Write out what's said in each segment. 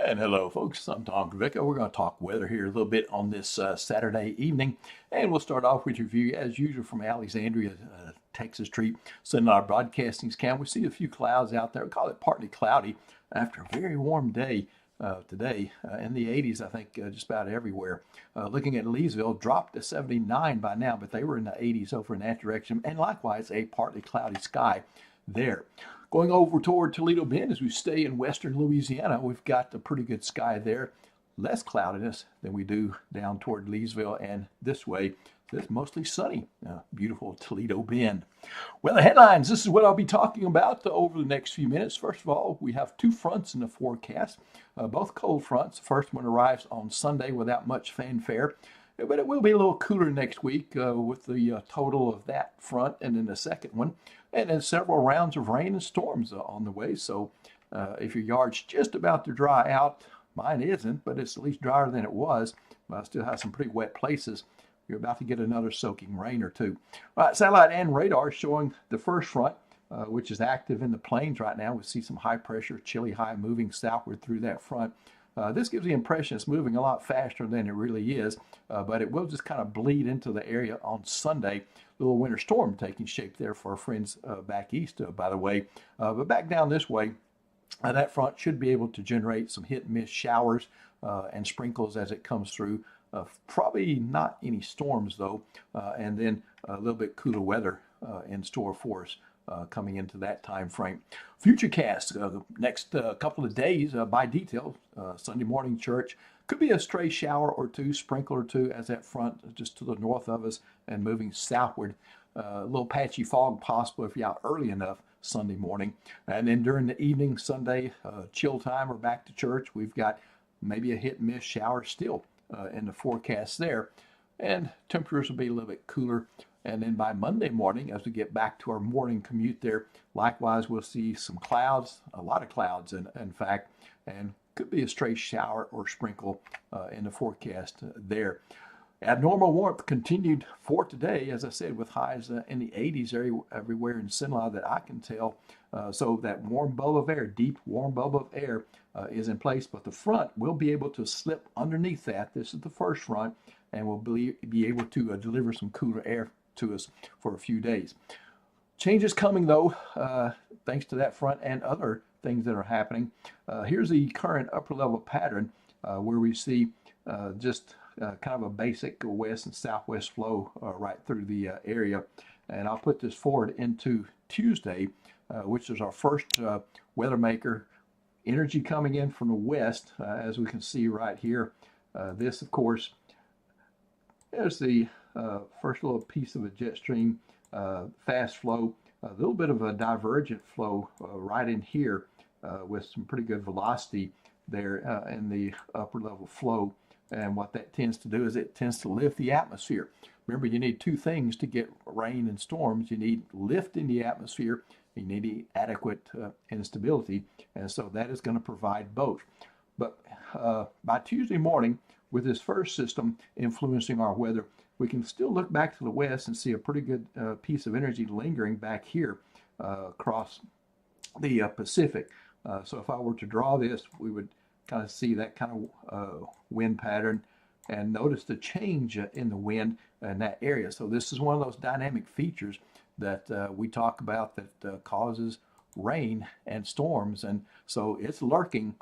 And hello, folks. I'm Tom Kravicka. We're going to talk weather here a little bit on this Saturday evening. And we'll start off with your view, as usual, from Alexandria, Texas Tree. Sending our broadcasting cam. We see a few clouds out there. We call it partly cloudy after a very warm day today in the 80s, I think, just about everywhere. Looking at Leesville, dropped to 79 by now, but they were in the 80s over in that direction. And likewise, a partly cloudy sky there. Going over toward Toledo Bend as we stay in western Louisiana, we've got a pretty good sky there. Less cloudiness than we do down toward Leesville and this way. It's mostly sunny, beautiful Toledo Bend. Well, the headlines, this is what I'll be talking about over the next few minutes. First of all, we have two fronts in the forecast, both cold fronts. The first one arrives on Sunday without much fanfare, but it will be a little cooler next week with the total of that front and then the second one. And then several rounds of rain and storms on the way. So if your yard's just about to dry out, mine isn't, but it's at least drier than it was. But I still have some pretty wet places. You're about to get another soaking rain or two. All right, satellite and radar showing the first front, which is active in the plains right now. We see some high pressure, chilly high moving southward through that front. This gives the impression it's moving a lot faster than it really is, but it will just kind of bleed into the area on Sunday. Little winter storm taking shape there for our friends back east, by the way. But back down this way, that front should be able to generate some hit and miss showers and sprinkles as it comes through. Probably not any storms, though, and then a little bit cooler weather in store for us. Coming into that time frame. Futurecast, the next couple of days by detail, Sunday morning church. Could be a stray shower or two, sprinkle or two as that front just to the north of us and moving southward. A little patchy fog possible if you're out early enough Sunday morning. And then during the evening, Sunday, chill time or back to church, we've got maybe a hit and miss shower still in the forecast there. And temperatures will be a little bit cooler. And then by Monday morning, as we get back to our morning commute there, likewise, we'll see some clouds, a lot of clouds, in fact, and could be a stray shower or sprinkle in the forecast there. Abnormal warmth continued for today, as I said, with highs in the 80s everywhere in Cenla that I can tell. So that warm bubble of air, deep warm bubble of air is in place, but the front will be able to slip underneath that. This is the first front, and will be able to deliver some cooler air to us for a few days. Changes coming though, thanks to that front and other things that are happening. Here's the current upper level pattern where we see just kind of a basic west and southwest flow right through the area. And I'll put this forward into Tuesday, which is our first weather maker. Energy coming in from the west, as we can see right here. This, of course, there's the first little piece of a jet stream, fast flow, a little bit of a divergent flow right in here with some pretty good velocity there in the upper level flow. And what that tends to do is it tends to lift the atmosphere. Remember, you need two things to get rain and storms. You need lift in the atmosphere, you need adequate instability, and so that is going to provide both. But by Tuesday morning, with this first system influencing our weather, we can still look back to the west and see a pretty good piece of energy lingering back here across the Pacific. So if I were to draw this, we would kind of see that kind of wind pattern and notice the change in the wind in that area. So this is one of those dynamic features that we talk about that causes rain and storms. And so it's lurking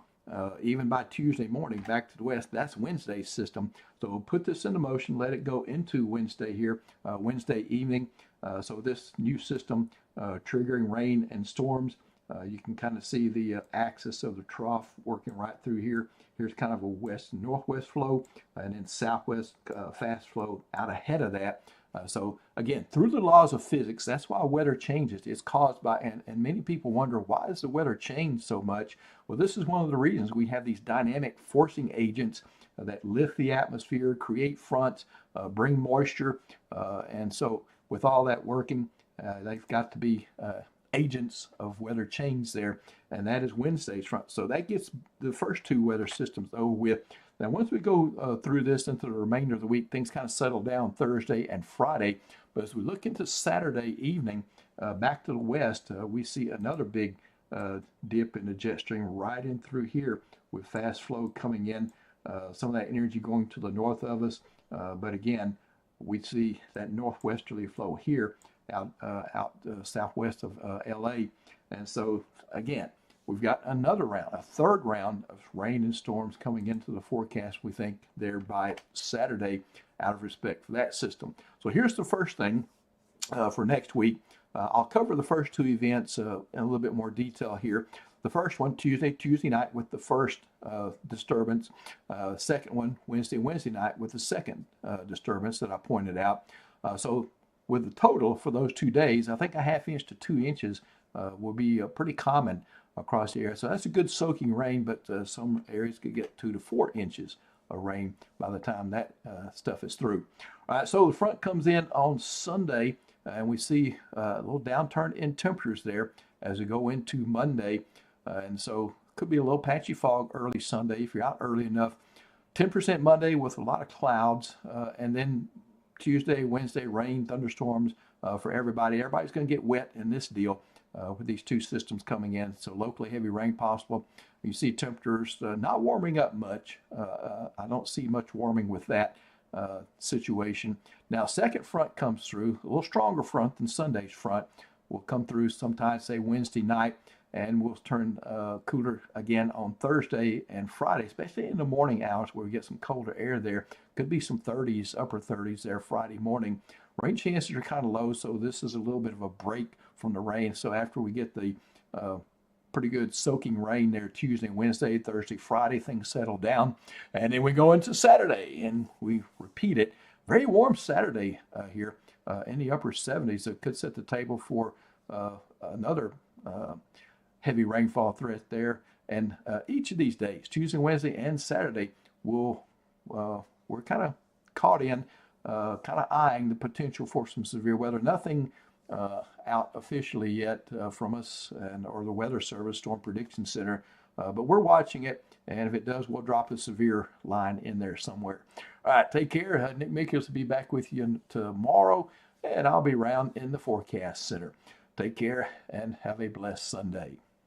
even by Tuesday morning back to the west. That's Wednesday's system. So we'll put this into motion, let it go into Wednesday here, Wednesday evening. So this new system triggering rain and storms. You can kind of see the axis of the trough working right through here. Here's kind of a west and northwest flow, and then southwest fast flow out ahead of that. So again, through the laws of physics, that's why weather changes. It's caused by, and many people wonder, why does the weather change so much? Well, this is one of the reasons we have these dynamic forcing agents that lift the atmosphere, create fronts, bring moisture. And so with all that working, they've got to be agents of weather change there, and that is Wednesday's front. So that gets the first two weather systems over with. Now, once we go through this into the remainder of the week, things kind of settle down Thursday and Friday. But as we look into Saturday evening, back to the west, we see another big dip in the jet stream right in through here with fast flow coming in. Some of that energy going to the north of us. But again, we see that northwesterly flow here out southwest of LA. And so again, we've got another round, a third round of rain and storms coming into the forecast, we think, there by Saturday, out of respect for that system. So here's the first thing for next week. I'll cover the first two events in a little bit more detail here. The first one, Tuesday night with the first disturbance. Second one, Wednesday night with the second disturbance that I pointed out. So with the total for those 2 days, I think a ½ inch to 2 inches will be pretty common across the area. So that's a good soaking rain, but some areas could get 2 to 4 inches of rain by the time that stuff is through. All right, so the front comes in on Sunday, and we see a little downturn in temperatures there as we go into Monday. And so could be a little patchy fog early Sunday if you're out early enough. 10% Monday with a lot of clouds, and then Tuesday, Wednesday, rain, thunderstorms for everybody. Everybody's going to get wet in this deal with these two systems coming in. So locally heavy rain possible. You see temperatures not warming up much. I don't see much warming with that situation. Now, second front comes through, a little stronger front than Sunday's front. Will come through sometime, say Wednesday night, and we'll turn cooler again on Thursday and Friday, especially in the morning hours where we get some colder air there. Could be some 30s, upper 30s there Friday morning. Rain chances are kind of low, so this is a little bit of a break from the rain. So after we get the pretty good soaking rain there Tuesday, Wednesday, Thursday, Friday, things settle down. And then we go into Saturday and we repeat it. Very warm Saturday here in the upper 70s. It could set the table for another heavy rainfall threat there. And each of these days, Tuesday, Wednesday, and Saturday, we're kind of caught in, kind of eyeing the potential for some severe weather. Nothing out officially yet from us or the Weather Service Storm Prediction Center, but we're watching it, and if it does, we'll drop a severe line in there somewhere. All right, take care. Nick Mickels will be back with you tomorrow, and I'll be around in the Forecast Center. Take care and have a blessed Sunday.